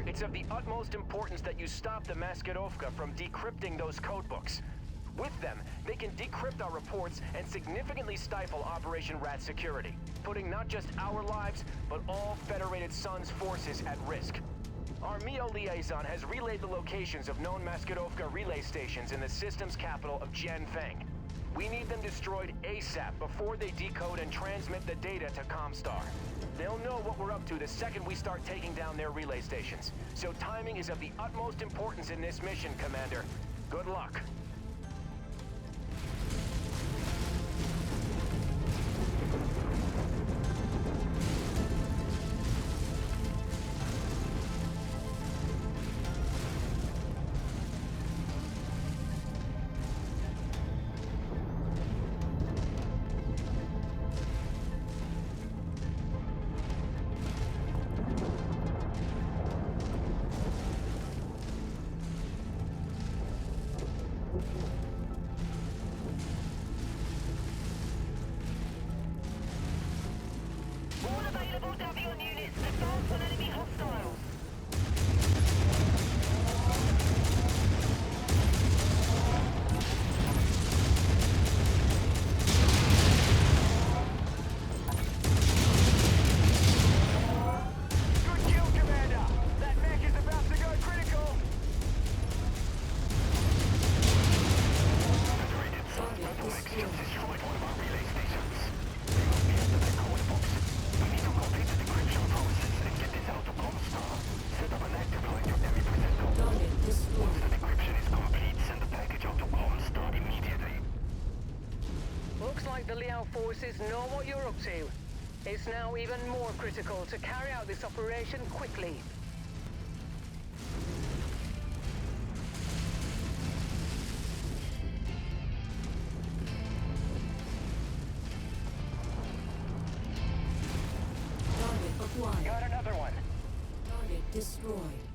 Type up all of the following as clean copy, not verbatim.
It's of the utmost importance that you stop the Maskirovka from decrypting those codebooks. With them, they can decrypt our reports and significantly stifle Operation Rat security, putting not just our lives, but all Federated Suns forces at risk. Our MEO liaison has relayed the locations of known Maskirovka relay stations in the system's capital of Jianfeng. We need them destroyed ASAP before they decode and transmit the data to Comstar. They'll know what we're up to the second we start taking down their relay stations. So timing is of the utmost importance in this mission, Commander. Good luck. Forces know what you're up to. It's now even more critical to carry out this operation quickly. Target acquired. Got another one. Target destroyed.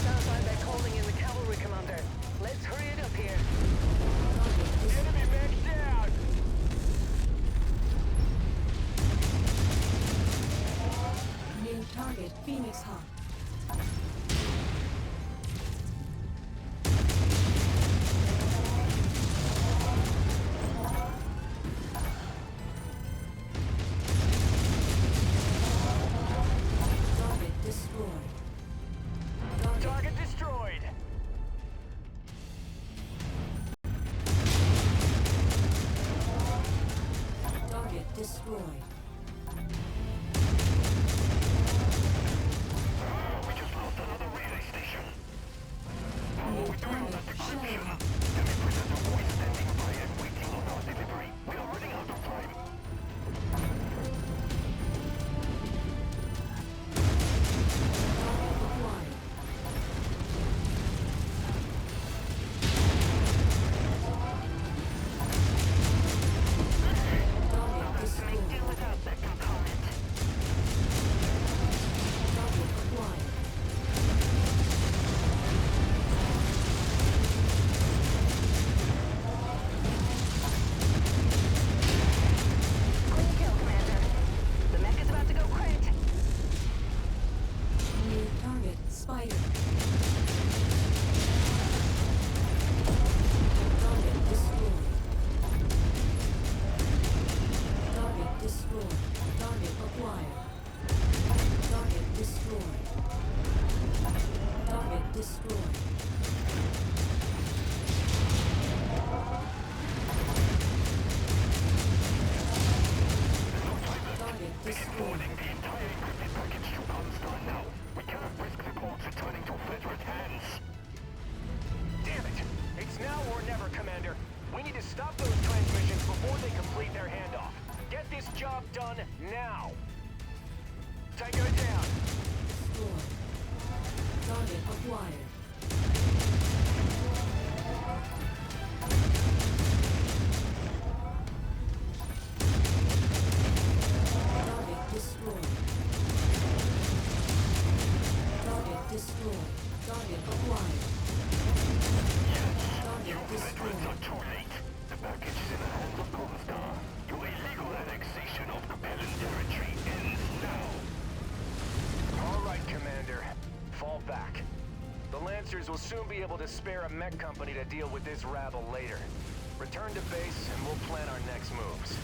Sounds like they're calling in the cavalry, Commander. Let's hurry it up here. Enemy mech down! New target, Phoenix Hawk. Target destroyed! Target destroyed. We just lost another relay station. New target, Shell. Enemy prisoners are always standing by and waiting on our delivery. We are running out of time. Job done now. Tango down. Destroyed. Target acquired. will soon be able to spare a mech company to deal with this rabble later. Return to base and we'll plan our next moves.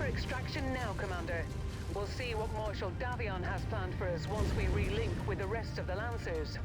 Extraction now, Commander. We'll see what Marshal Davion has planned for us once we relink with the rest of the Lancers.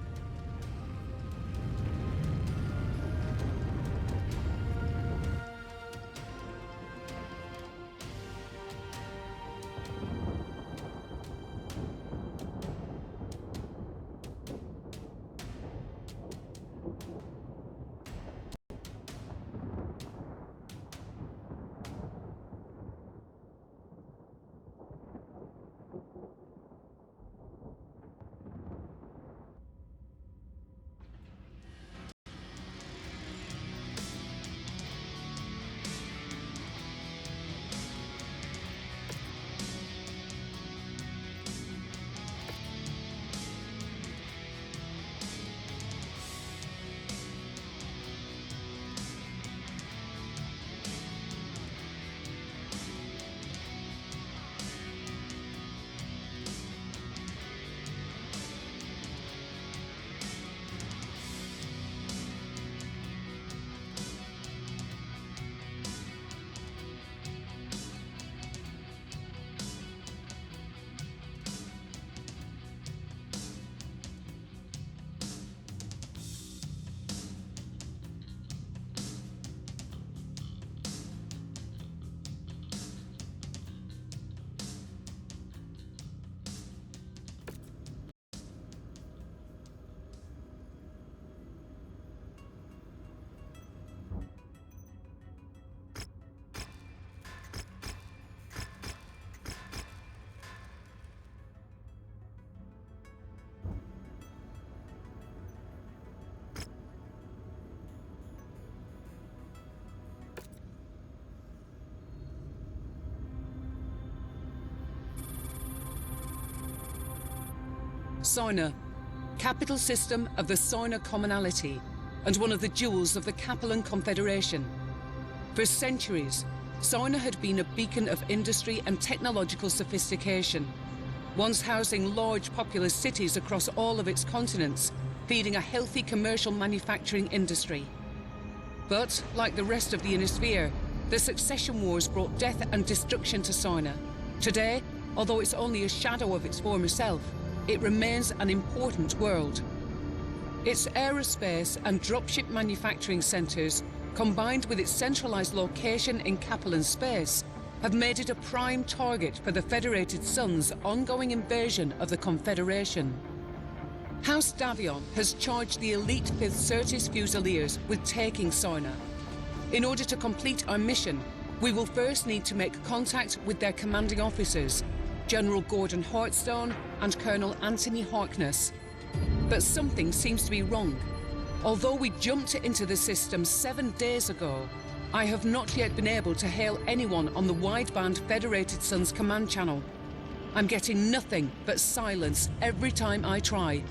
Sarna, capital system of the Sarna commonality, and one of the jewels of the Capellan Confederation. For centuries, Sarna had been a beacon of industry and technological sophistication, once housing large populous cities across all of its continents, feeding a healthy commercial manufacturing industry. But, like the rest of the Inner Sphere, the succession wars brought death and destruction to Sarna. Today, although it's only a shadow of its former self, it remains an important world. Its aerospace and dropship manufacturing centres, combined with its centralised location in Capellan space, have made it a prime target for the Federated Sun's ongoing invasion of the Confederation. House Davion has charged the elite 5th Certis Fusiliers with taking Sarna. In order to complete our mission, we will first need to make contact with their commanding officers, General Gordon Hartstone and Colonel Anthony Harkness. But something seems to be wrong. Although we jumped into the system 7 days ago, I have not yet been able to hail anyone on the wideband Federated Sun's command channel. I'm getting nothing but silence every time I try.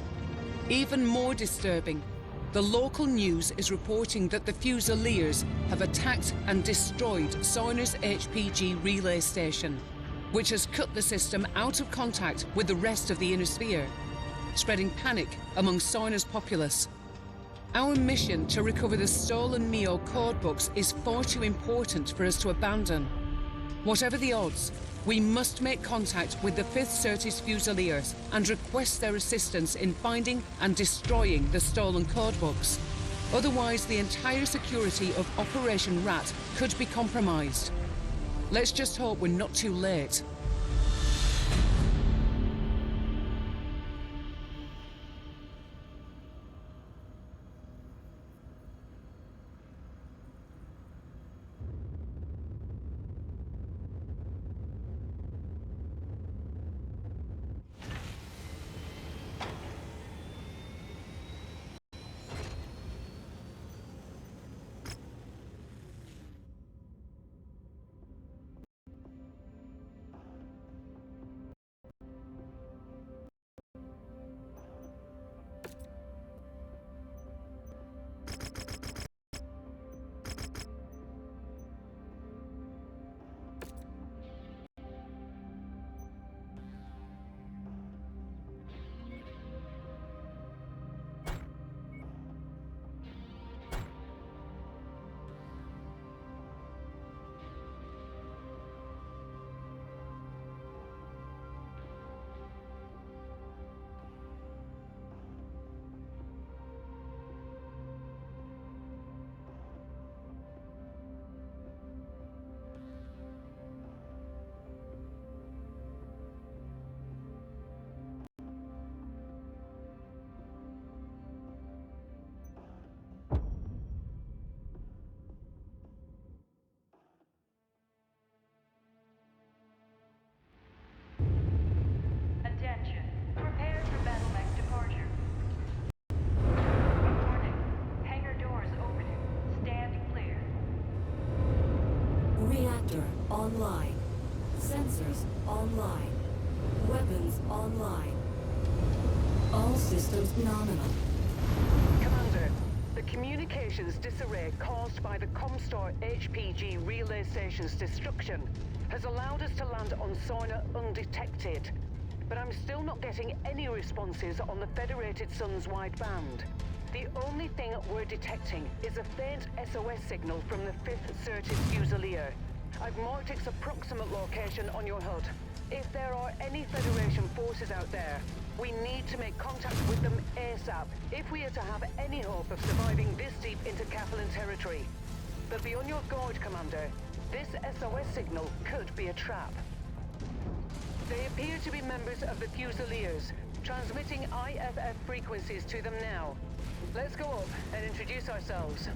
Even more disturbing, the local news is reporting that the Fusiliers have attacked and destroyed Sarna's HPG relay station, which has cut the system out of contact with the rest of the Inner Sphere, spreading panic among Sarna's populace. Our mission to recover the stolen MEO codebooks is far too important for us to abandon. Whatever the odds, We must make contact with the 5th Certis Fusiliers and request their assistance in finding and destroying the stolen codebooks. Otherwise, the entire security of Operation Rat could be compromised. Let's just hope we're not too late. Attention. Prepare for battle mech departure. Warning. Hangar doors opening. Stand clear. Reactor online. Sensors online. Weapons online. All systems nominal. Commander, the communications disarray caused by the Comstar HPG relay station's destruction has allowed us to land on Sarna undetected. But I'm still not getting any responses on the Federated Sun's wideband. The only thing we're detecting is a faint SOS signal from the 5th Certis Fusilier. I've marked its approximate location on your HUD. If there are any Federation forces out there, we need to make contact with them ASAP if we are to have any hope of surviving this deep into Capellan territory. But be on your guard, Commander. This SOS signal could be a trap. They appear to be members of the Fusiliers, transmitting IFF frequencies to them now. Let's go up and introduce ourselves.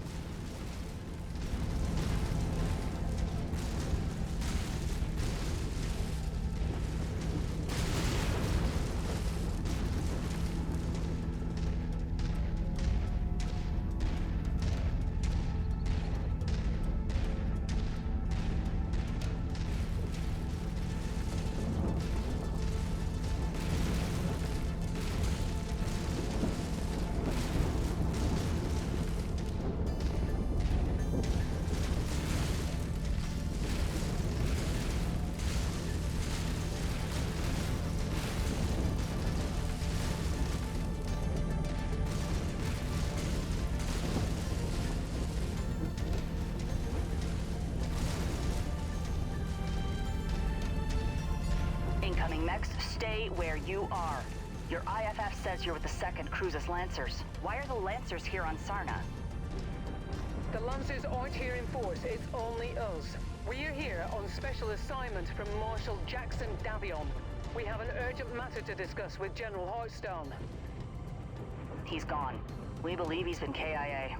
Incoming mechs, stay where you are. Your IFF says you're with the 2nd Cruises Lancers. Why are the Lancers here on Sarna? The Lancers aren't here in force, it's only us. We're here on special assignment from Marshal Jackson Davion. We have an urgent matter to discuss with General Heartstone. He's gone. We believe he's been KIA.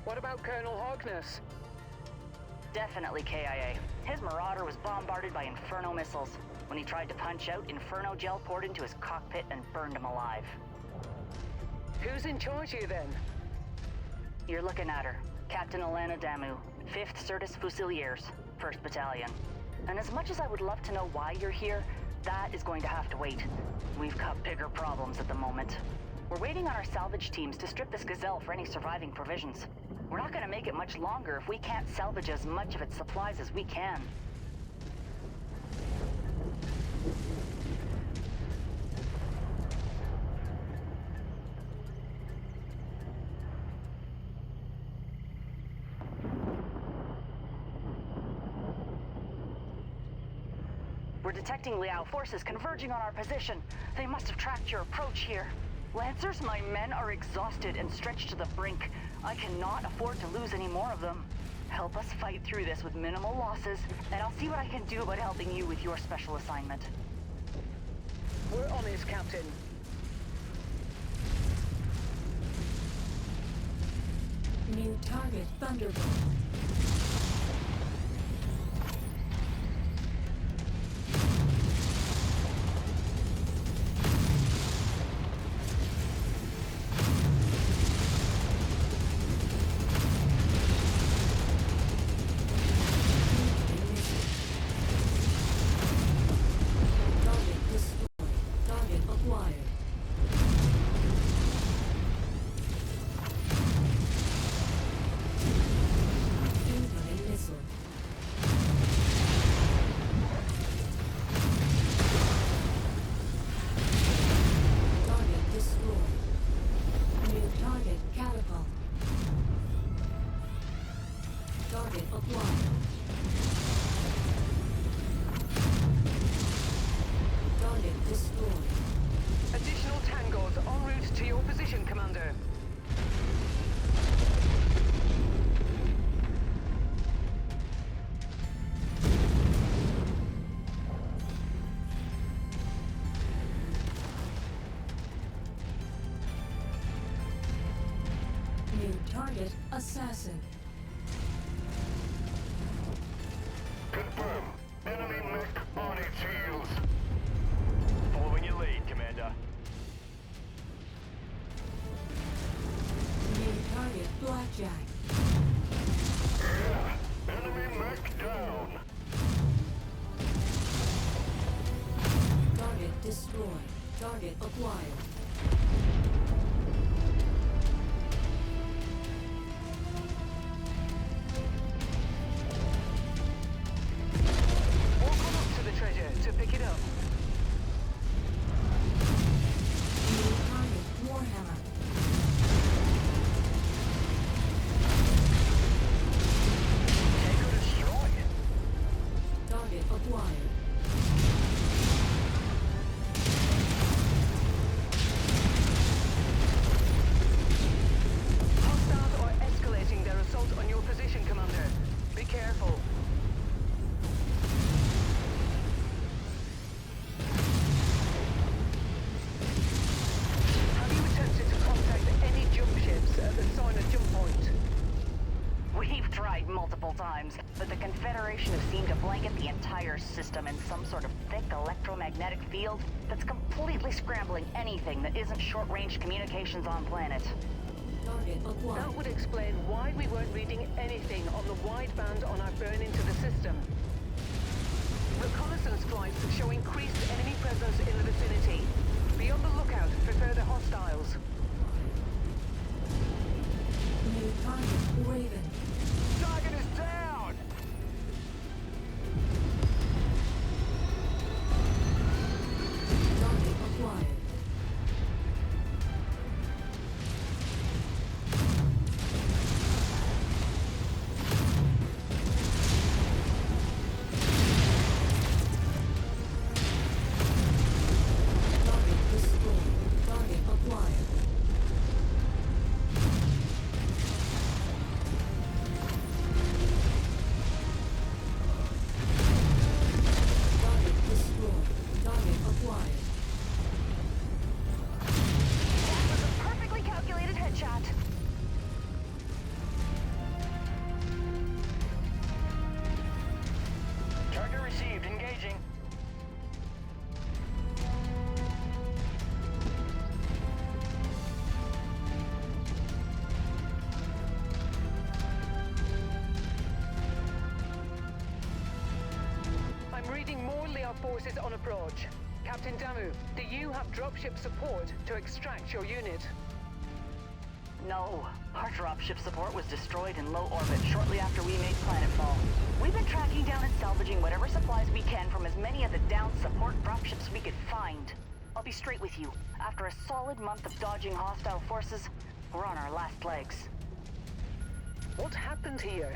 What about Colonel Harkness? Definitely KIA. His Marauder was bombarded by Inferno missiles. When he tried to punch out, Inferno gel poured into his cockpit and burned him alive. Who's in charge here then? You're looking at her. Captain Elena Damu, 5th Certis Fusiliers, 1st Battalion. And as much as I would love to know why you're here, that is going to have to wait. We've got bigger problems at the moment. We're waiting on our salvage teams to strip this Gazelle for any surviving provisions. We're not going to make it much longer if we can't salvage as much of its supplies as we can. We're detecting Liao forces converging on our position. They must have tracked your approach here. Lancers, my men are exhausted and stretched to the brink. I cannot afford to lose any more of them. Help us fight through this with minimal losses, and I'll see what I can do about helping you with your special assignment. We're on it, Captain. New target Thunderbolt. Additional tangos en route to your position, Commander. New target Assassin. Confirm. Enemy mech on its heels. Following your lead, Commander. New target Blackjack. Enemy mech down. Target destroyed. Target acquired. Walk on up to the treasure to pick it up. New target Warhammer. Take or destroy. Target acquired. Hostiles are escalating their assault on your position, Commander. Be careful. Have you attempted to contact any jump ships at the Sarna jump point? We've tried multiple times, but the Confederation have seemed to blanket the entire system in some sort of thick electromagnetic field that's completely scrambling anything that isn't short-range communications on planet. Target acquired. That would explain why we weren't reading anything on the wideband on our burn into the system. Reconnaissance flights show increased enemy presence in the vicinity. Be on the lookout for further hostiles. New target Raven. Target is down! Target acquired. Target destroyed. Target acquired. Target destroyed. Target acquired. That was a perfectly calculated headshot. Target received. Engaging. I'm reading more Liao forces on approach. Captain Damu, do you have dropship support to extract your unit? No, our dropship support was destroyed in low orbit shortly after we made planetfall. We've been tracking down and salvaging whatever supplies we can from as many of the downed support dropships we could find. I'll be straight with you. After a solid month of dodging hostile forces, we're on our last legs. What happened here?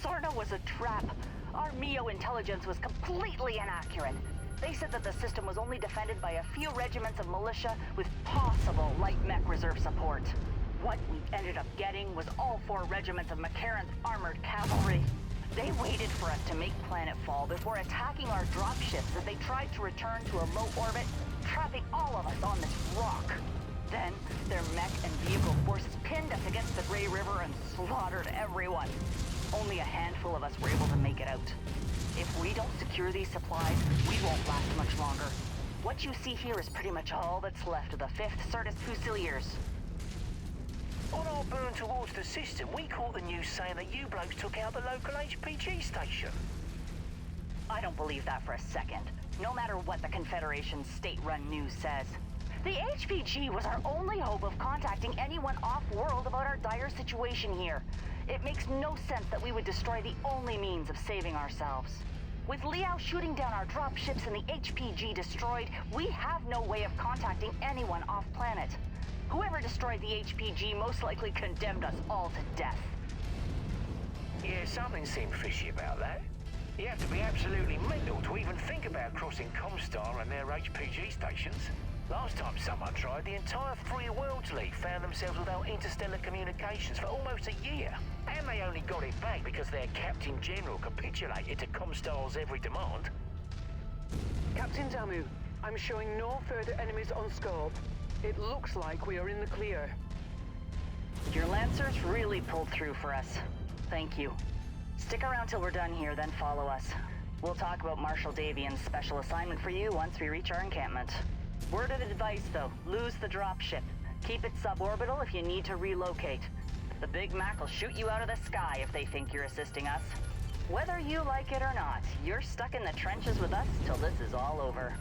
Sarna was a trap. Our MEO intelligence was completely inaccurate. They said that the system was only defended by a few regiments of militia with possible light mech reserve support. What we ended up getting was all 4 regiments of McCarran's armored cavalry. They waited for us to make planetfall before attacking our dropships as they tried to return to a low orbit, trapping all of us on this rock. Then, their mech and vehicle forces pinned us against the Grey River and slaughtered everyone. Only a handful of us were able to make it out. If we don't secure these supplies, we won't last much longer. What you see here is pretty much all that's left of the 5th Certus Fusiliers. On our burn towards the system, we caught the news saying that you blokes took out the local HPG station. I don't believe that for a second, no matter what the Confederation's state-run news says. The HPG was our only hope of contacting anyone off-world about our dire situation here. It makes no sense that we would destroy the only means of saving ourselves. With Liao shooting down our dropships and the HPG destroyed, we have no way of contacting anyone off-planet. Whoever destroyed the HPG most likely condemned us all to death. Yeah, something seemed fishy about that. You have to be absolutely mental to even think about crossing Comstar and their HPG stations. Last time someone tried, the entire Free Worlds League found themselves without interstellar communications for almost a year. And they only got it back because their Captain General capitulated to Comstar's every demand. Captain Damu, I'm showing no further enemies on scope. It looks like we are in the clear. Your Lancers really pulled through for us. Thank you. Stick around till we're done here, then follow us. We'll talk about Marshal Davian's special assignment for you once we reach our encampment. Word of advice, though, lose the dropship. Keep it suborbital if you need to relocate. The Big Mac will shoot you out of the sky if they think you're assisting us. Whether you like it or not, you're stuck in the trenches with us till this is all over.